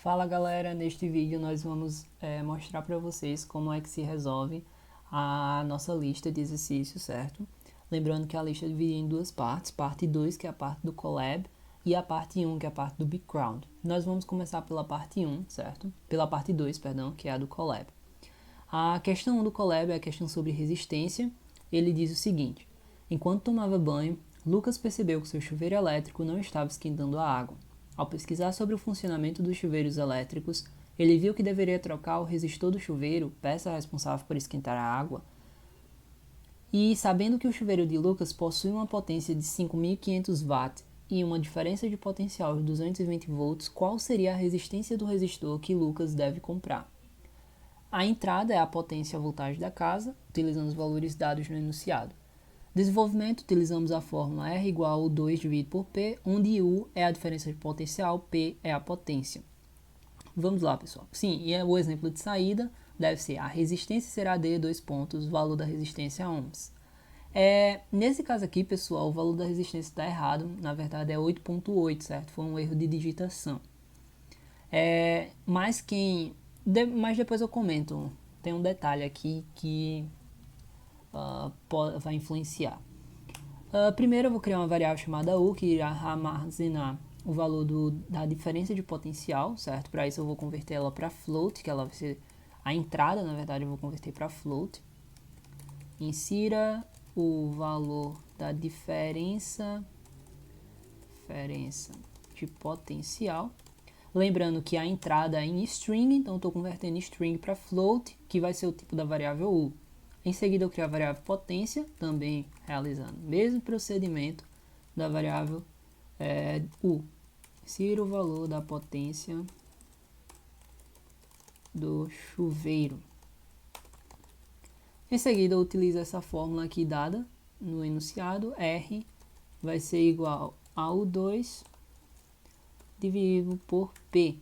Fala galera, neste vídeo nós vamos mostrar para vocês como é que se resolve a nossa lista de exercícios, certo? Lembrando que a lista é dividida em duas partes, parte 2 que é a parte do Colab e a parte 1 que é a parte do background. Nós vamos começar pela parte 1, certo? Pela parte 2, perdão, que é a do Colab. A questão 1 do Colab é a questão sobre resistência. Ele diz o seguinte: enquanto tomava banho, Lucas percebeu que seu chuveiro elétrico não estava esquentando a água. Ao pesquisar sobre o funcionamento dos chuveiros elétricos, ele viu que deveria trocar o resistor do chuveiro, peça responsável por esquentar a água, e sabendo que o chuveiro de Lucas possui uma potência de 5.500 watts e uma diferença de potencial de 220 volts, qual seria a resistência do resistor que Lucas deve comprar? A entrada é a potência e a voltagem da casa, utilizando os valores dados no enunciado. Desenvolvimento, utilizamos a fórmula R igual a 2 dividido por P, onde U é a diferença de potencial, P é a potência. Vamos lá, pessoal. Sim, e o exemplo de saída deve ser: a resistência será D, valor da resistência ohms. Nesse caso aqui, pessoal, o valor da resistência está errado. Na verdade é 8.8, certo? Foi um erro de digitação. Mas depois eu comento. Tem um detalhe aqui que vai influenciar. Primeiro eu vou criar uma variável chamada U, que irá armazenar o valor da diferença de potencial, certo? Para isso eu vou converter ela para float, que ela vai ser a entrada, na verdade eu vou converter para float. Insira o valor da diferença de potencial. Lembrando que a entrada é em string, então estou convertendo string para float, que vai ser o tipo da variável U. Em seguida eu crio a variável potência, também realizando o mesmo procedimento da variável U. Insiro o valor da potência do chuveiro. Em seguida eu utilizo essa fórmula aqui dada no enunciado, R vai ser igual a U2 dividido por P.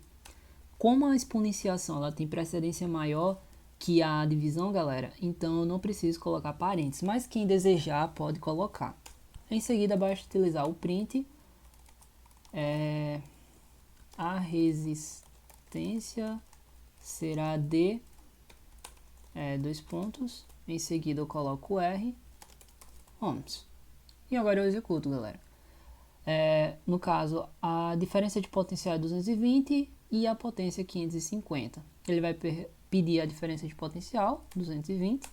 Como a exponenciação ela tem precedência maior que a divisão, galera, então eu não preciso colocar parênteses, mas quem desejar pode colocar. Em seguida, basta utilizar o print, a resistência será D, em seguida eu coloco o R, ohms. E agora eu executo, galera. No caso, a diferença de potencial é 220 e a potência é 550. Ele vai pedir a diferença de potencial, 220.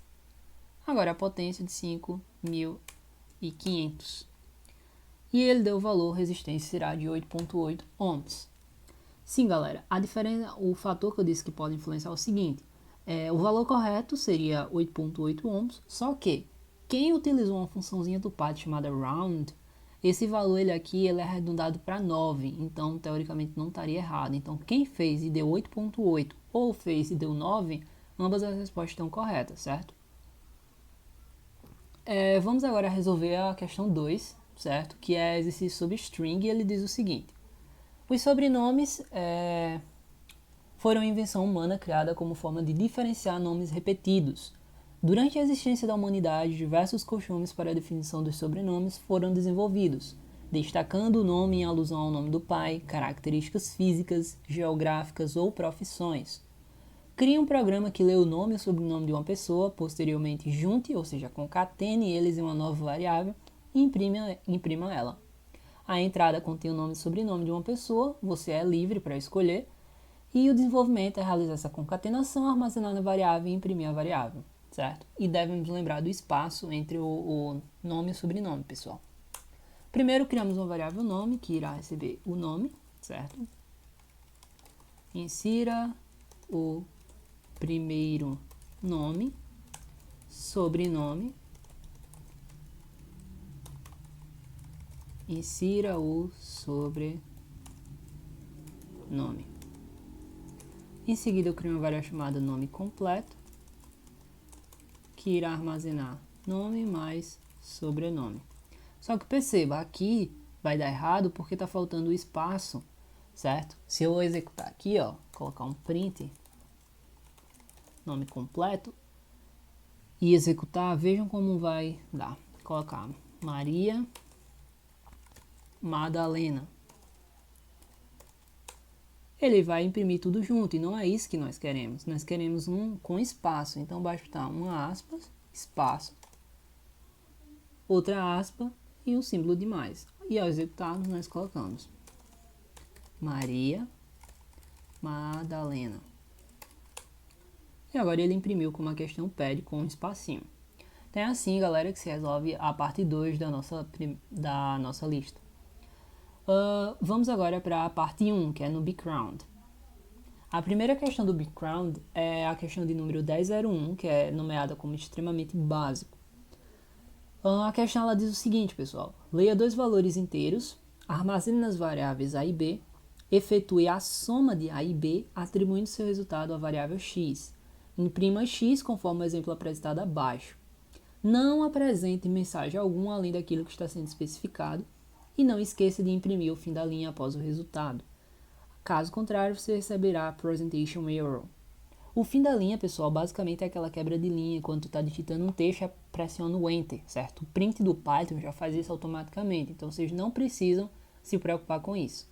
Agora a potência de 5.500. E ele deu o valor, resistência será de 8.8 ohms. Sim, galera, o fator que eu disse que pode influenciar é o seguinte. O valor correto seria 8.8 ohms, só que quem utilizou uma funçãozinha do Python chamada round, esse valor ele é arredondado para 9, então teoricamente não estaria errado. Então quem fez e deu 8.8 ou fez e deu 9, ambas as respostas estão corretas, certo? Vamos agora resolver a questão 2, certo? Que é exercício sobre string, e ele diz o seguinte: os sobrenomes foram invenção humana criada como forma de diferenciar nomes repetidos. Durante a existência da humanidade, diversos costumes para a definição dos sobrenomes foram desenvolvidos, destacando o nome em alusão ao nome do pai, características físicas, geográficas ou profissões. Crie um programa que lê o nome e o sobrenome de uma pessoa, posteriormente junte, ou seja, concatene eles em uma nova variável e imprima ela. A entrada contém o nome e sobrenome de uma pessoa, você é livre para escolher, e o desenvolvimento é realizar essa concatenação, armazenar na variável e imprimir a variável, certo? E devemos lembrar do espaço entre o nome e o sobrenome, pessoal. Primeiro criamos uma variável nome, que irá receber o nome, certo? Insira o primeiro nome, sobrenome, insira o sobrenome. Em seguida eu crio uma variável chamada nome completo, que irá armazenar nome mais sobrenome. Só que perceba, aqui vai dar errado porque está faltando o espaço, certo? Se eu executar aqui, ó, colocar um print, nome completo, e executar, vejam como vai dar. Colocar Maria Madalena. ele vai imprimir tudo junto, e não é isso que nós queremos. Nós queremos um com espaço, então basta botar uma aspas, espaço, outra aspa e um símbolo de mais. E ao executarmos, nós colocamos Maria Madalena. E agora ele imprimiu como a questão pede, com um espacinho. Então é assim, galera, que se resolve a parte 2 da nossa lista. Vamos agora para a parte 1, que é no background. A primeira questão do background é a questão de número 1001, que é nomeada como extremamente básico. A questão ela diz o seguinte, pessoal. Leia dois valores inteiros, armazene nas variáveis a e b, efetue a soma de a e b, atribuindo seu resultado à variável x. Imprima x conforme o exemplo apresentado abaixo. Não apresente mensagem alguma além daquilo que está sendo especificado e não esqueça de imprimir o fim da linha após o resultado. Caso contrário, você receberá presentation error. O fim da linha, pessoal, basicamente é aquela quebra de linha. Quando tu está digitando um texto, pressiona o Enter, certo? O print do Python já faz isso automaticamente, então vocês não precisam se preocupar com isso.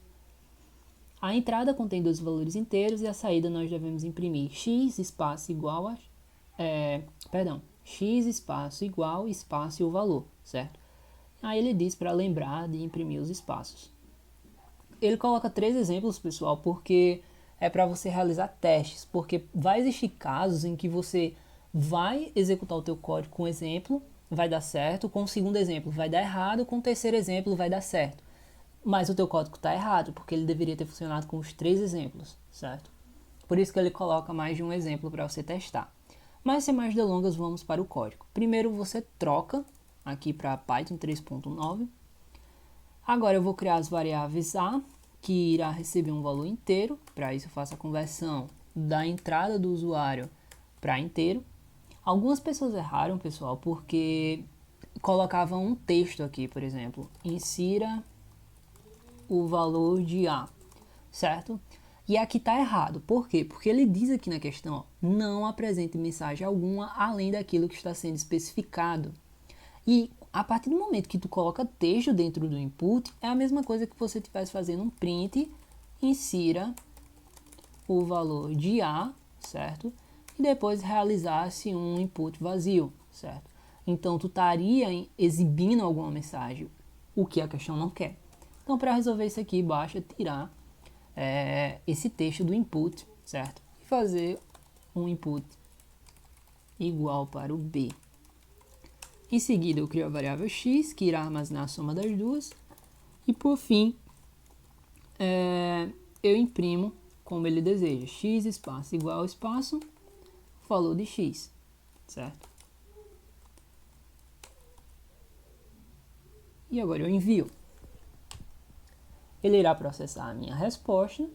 A entrada contém dois valores inteiros e a saída nós devemos imprimir x espaço igual a... x espaço igual espaço e o valor, certo? Aí ele diz para lembrar de imprimir os espaços. Ele coloca 3 exemplos, pessoal, porque é para você realizar testes, porque vai existir casos em que você vai executar o teu código com um exemplo, vai dar certo, com o segundo exemplo vai dar errado, com o terceiro exemplo vai dar certo. Mas o teu código está errado, porque ele deveria ter funcionado com os 3 exemplos, certo? Por isso que ele coloca mais de um exemplo para você testar. Mas sem mais delongas, vamos para o código. Primeiro você troca aqui para Python 3.9. Agora eu vou criar as variáveis A, que irá receber um valor inteiro. Para isso eu faço a conversão da entrada do usuário para inteiro. Algumas pessoas erraram, pessoal, porque colocavam um texto aqui, por exemplo. Insira o valor de A, certo? E aqui está errado. Por quê? Porque ele diz aqui na questão, ó, não apresente mensagem alguma além daquilo que está sendo especificado. E a partir do momento que tu coloca texto dentro do input, é a mesma coisa que você estivesse fazendo um print, insira o valor de A, certo? E depois realizasse um input vazio, certo? Então, tu estaria exibindo alguma mensagem, o que a questão não quer. Então, para resolver isso aqui, basta tirar esse texto do input, certo? E fazer um input igual para o B. Em seguida, eu crio a variável x, que irá armazenar a soma das duas. E, por fim, eu imprimo como ele deseja. X espaço igual espaço, valor de x, certo? E agora eu envio. Ele irá processar a minha resposta.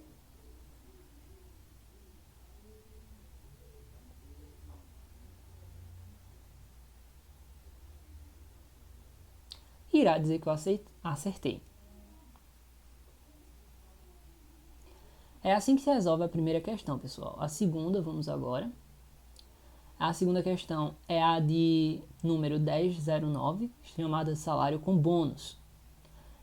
Irá dizer que eu acertei. É assim que se resolve a primeira questão, pessoal. A segunda, vamos agora. A segunda questão é a de número 1009, chamada salário com bônus.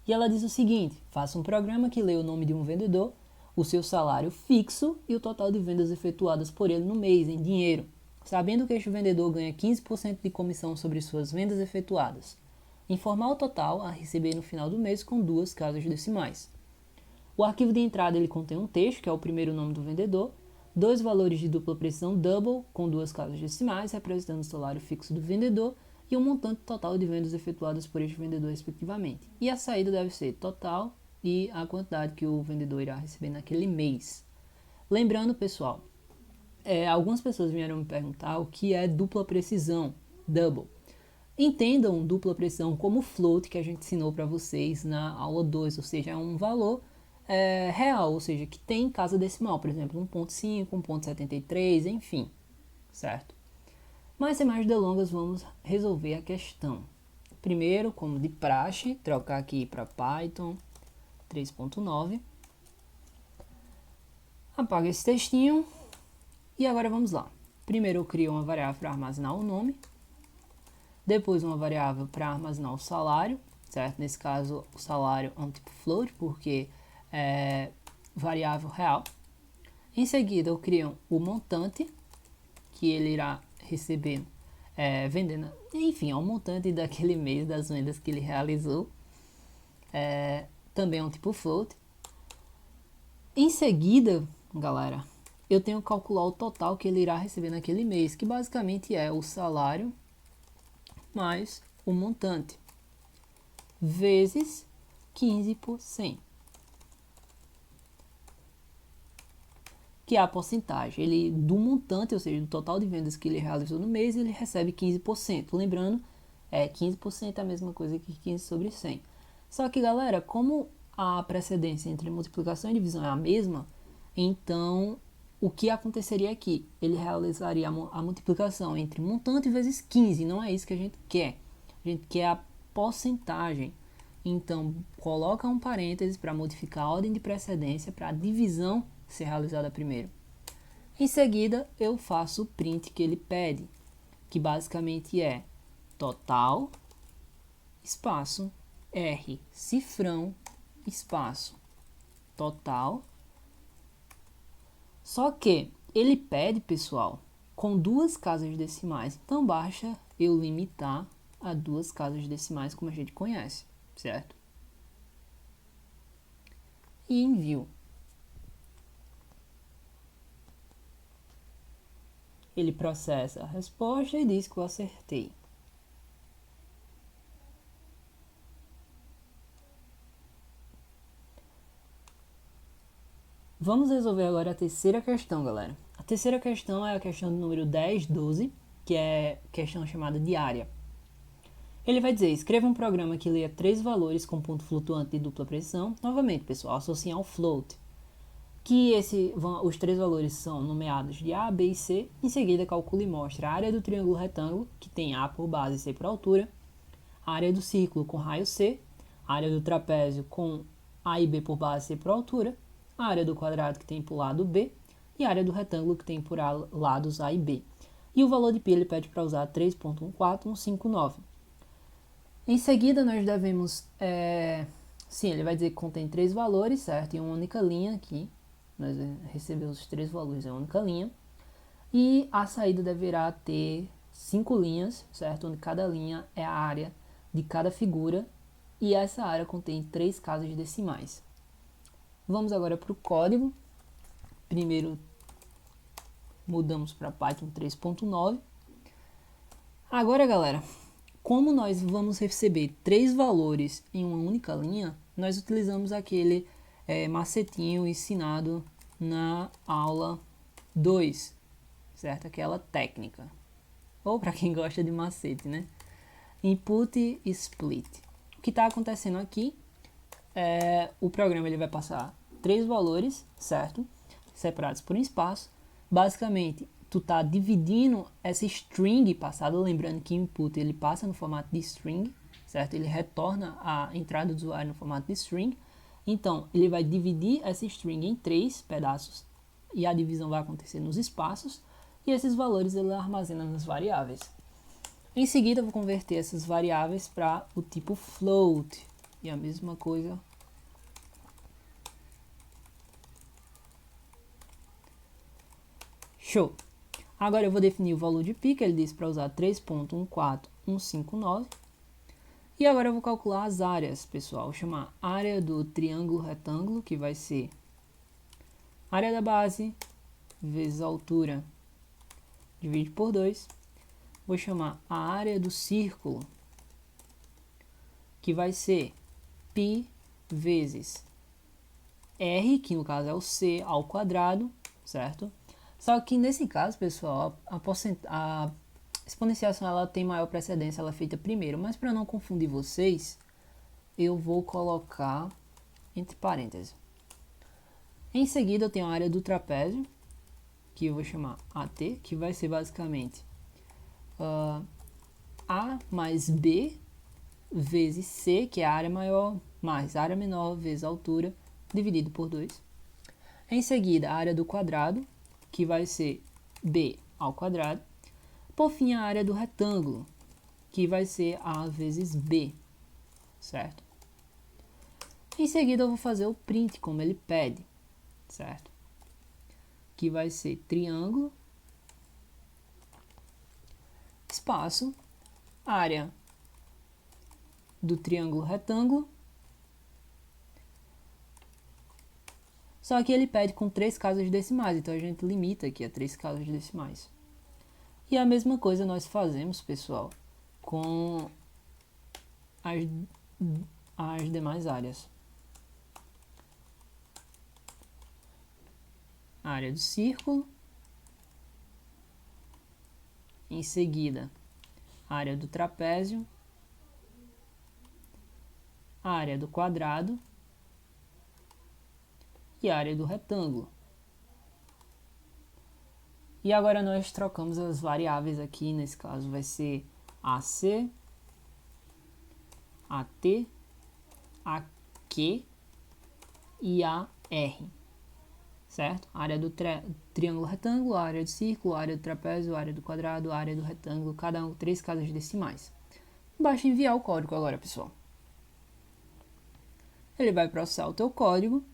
E ela diz o seguinte: faça um programa que lê o nome de um vendedor, o seu salário fixo e o total de vendas efetuadas por ele no mês em dinheiro, sabendo que este vendedor ganha 15% de comissão sobre suas vendas efetuadas. Informar o total a receber no final do mês com 2 casas decimais. O arquivo de entrada ele contém um texto, que é o primeiro nome do vendedor, 2 valores de dupla precisão double, com 2 casas decimais, representando o salário fixo do vendedor, e um montante total de vendas efetuadas por este vendedor, respectivamente. E a saída deve ser total e a quantidade que o vendedor irá receber naquele mês. Lembrando, pessoal, algumas pessoas vieram me perguntar o que é dupla precisão, double. Entendam dupla precisão como float, que a gente ensinou para vocês na aula 2, ou seja, é um valor real, ou seja, que tem casa decimal, por exemplo, 1.5, 1.73, enfim, certo? Mas sem mais delongas, vamos resolver a questão. Primeiro, como de praxe, trocar aqui para Python 3.9. Apaga esse textinho e agora vamos lá. Primeiro eu crio uma variável para armazenar o nome, depois uma variável para armazenar o salário, certo? Nesse caso, o salário é um tipo float, porque é variável real, Em seguida, eu crio o montante, que ele irá receber vendendo, enfim, é o montante daquele mês das vendas que ele realizou. Também é um tipo float. Em seguida, galera, eu tenho que calcular o total que ele irá receber naquele mês, que basicamente é o salário mais o montante, vezes 15%, que é a porcentagem. Ele, do montante, ou seja, do total de vendas que ele realizou no mês, ele recebe 15%. Lembrando, 15% é a mesma coisa que 15 sobre 100. Só que, galera, como a precedência entre multiplicação e divisão é a mesma, então o que aconteceria aqui? Ele realizaria a multiplicação entre montante vezes 15, não é isso que a gente quer. A gente quer a porcentagem. Então, coloca um parênteses para modificar a ordem de precedência para a divisão ser realizada primeiro. Em seguida, eu faço o print que ele pede, que basicamente é total, espaço, R, cifrão, espaço, total. Só que ele pede, pessoal, com 2 casas decimais. Então, basta eu limitar a 2 casas decimais, como a gente conhece, certo? E envio. Ele processa a resposta e diz que eu acertei. Vamos resolver agora a terceira questão, galera. A terceira questão é a questão do número 10, 12, que é questão chamada de área. Ele vai dizer, escreva um programa que leia 3 valores com ponto flutuante de dupla precisão. Novamente, pessoal, associar ao float. Que os 3 valores são nomeados de A, B e C. Em seguida, calcula e mostra a área do triângulo retângulo, que tem A por base e C por altura, a área do círculo com raio C, a área do trapézio com A e B por base e C por altura, a área do quadrado que tem por lado B e a área do retângulo que tem por lados A e B. E o valor de π ele pede para usar 3.14159. Em seguida, nós devemos... sim, ele vai dizer que contém 3 valores, certo? Em uma única linha aqui. Nós recebemos os 3 valores em uma única linha. E a saída deverá ter 5 linhas, certo? Onde cada linha é a área de cada figura. E essa área contém 3 casas decimais. Vamos agora para o código. Primeiro, mudamos para Python 3.9. Agora, galera, como nós vamos receber 3 valores em uma única linha, nós utilizamos aquele macetinho ensinado na aula 2, certo? Aquela técnica. Ou para quem gosta de macete, né? Input e split. O que está acontecendo aqui é o programa ele vai passar 3 valores, certo? Separados por um espaço. Basicamente, tu tá dividindo essa string passada, lembrando que input ele passa no formato de string, certo? Ele retorna a entrada do usuário no formato de string. Então, ele vai dividir essa string em 3 pedaços e a divisão vai acontecer nos espaços e esses valores ele armazena nas variáveis. Em seguida, eu vou converter essas variáveis para o tipo float e a mesma coisa. Show! Agora eu vou definir o valor de π, que ele disse para usar 3.14159. E agora eu vou calcular as áreas, pessoal. Vou chamar área do triângulo retângulo, que vai ser área da base vezes a altura, divide por 2. Vou chamar a área do círculo, que vai ser π vezes r, que no caso é o c ao quadrado, certo? Só que nesse caso, pessoal, a exponenciação ela tem maior precedência, ela é feita primeiro. Mas para não confundir vocês, eu vou colocar entre parênteses. Em seguida, eu tenho a área do trapézio, que eu vou chamar AT, que vai ser basicamente A mais B vezes C, que é a área maior, mais a área menor vezes a altura, dividido por 2. Em seguida, a área do quadrado, que vai ser B ao quadrado. Por fim, a área do retângulo, que vai ser A vezes B, certo? Em seguida, eu vou fazer o print, como ele pede, certo? que vai ser triângulo, espaço, área do triângulo retângulo. Só que ele pede com 3 casas decimais, então a gente limita aqui a 3 casas decimais. E a mesma coisa nós fazemos, pessoal, com as demais áreas. A área do círculo. Em seguida, a área do trapézio. A área do quadrado. E a área do retângulo. E agora nós trocamos as variáveis aqui, nesse caso vai ser AC, AT, AQ e AR, certo? A área do triângulo retângulo, a área do círculo, a área do trapézio, a área do quadrado, a área do retângulo, cada um 3 casas decimais. Basta enviar o código agora, pessoal. Ele vai processar o teu código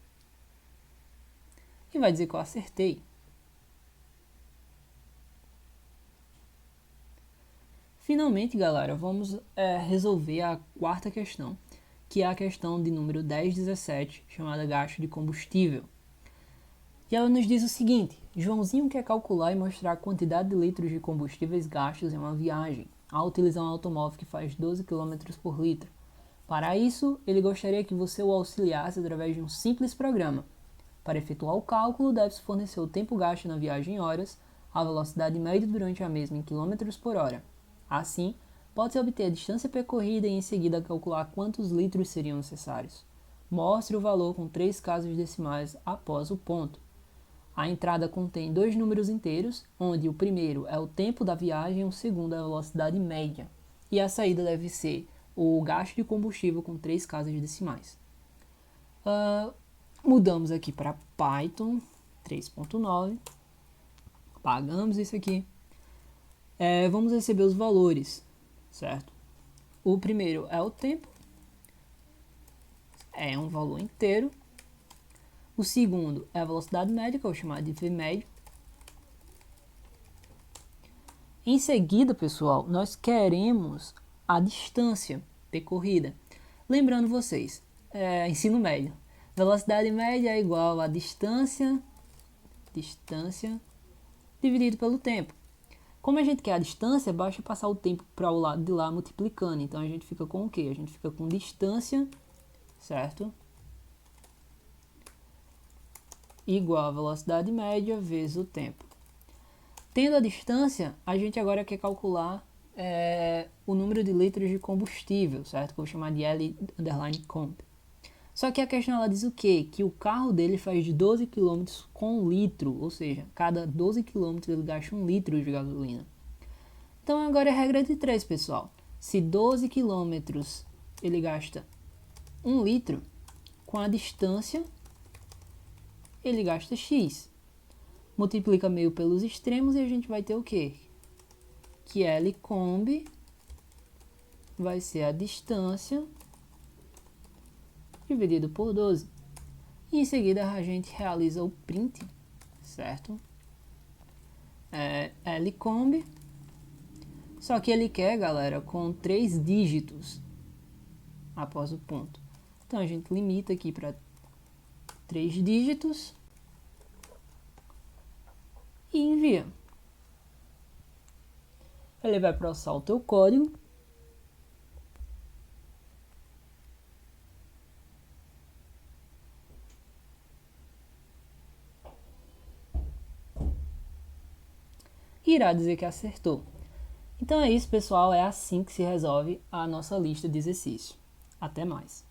e vai dizer que eu acertei. Finalmente, galera, vamos resolver a quarta questão, que é a questão de número 1017, chamada gasto de combustível. E ela nos diz o seguinte: Joãozinho quer calcular e mostrar a quantidade de litros de combustíveis gastos em uma viagem, ao utilizar um automóvel que faz 12 km por litro. Para isso, ele gostaria que você o auxiliasse através de um simples programa. Para efetuar o cálculo, deve-se fornecer o tempo gasto na viagem em horas, a velocidade média durante a mesma em km por hora. Assim, pode-se obter a distância percorrida e em seguida calcular quantos litros seriam necessários. Mostre o valor com 3 casas decimais após o ponto. A entrada contém 2 números inteiros, onde o primeiro é o tempo da viagem e o segundo é a velocidade média. E a saída deve ser o gasto de combustível com 3 casas decimais. Mudamos aqui para Python 3.9. Pagamos isso aqui. Vamos receber os valores, certo? O primeiro é o tempo, é um valor inteiro. O segundo é a velocidade média, que eu vou chamar de V médio. Em seguida, pessoal, nós queremos a distância percorrida. Lembrando vocês, ensino médio, velocidade média é igual a distância dividido pelo tempo. Como a gente quer a distância, basta passar o tempo para o lado de lá multiplicando. Então a gente fica com o quê? A gente fica com distância, certo? Igual a velocidade média vezes o tempo. Tendo a distância, a gente agora quer calcular o número de litros de combustível, certo? Que eu vou chamar de L_comp. Só que a questão ela diz o quê? Que o carro dele faz 12 km com litro, ou seja, cada 12 km ele gasta 1 litro de gasolina. Então agora é regra de 3, pessoal. Se 12 km ele gasta 1 litro, com a distância ele gasta X. Multiplica meio pelos extremos e a gente vai ter o quê? Que L_comb vai ser a distância dividido por 12. E em seguida a gente realiza o print, certo? L_comb. Só que ele quer, galera, com 3 dígitos após o ponto. Então a gente limita aqui para 3 dígitos e envia. Ele vai processar o teu código. E irá dizer que acertou. Então é isso, pessoal. É assim que se resolve a nossa lista de exercícios. Até mais.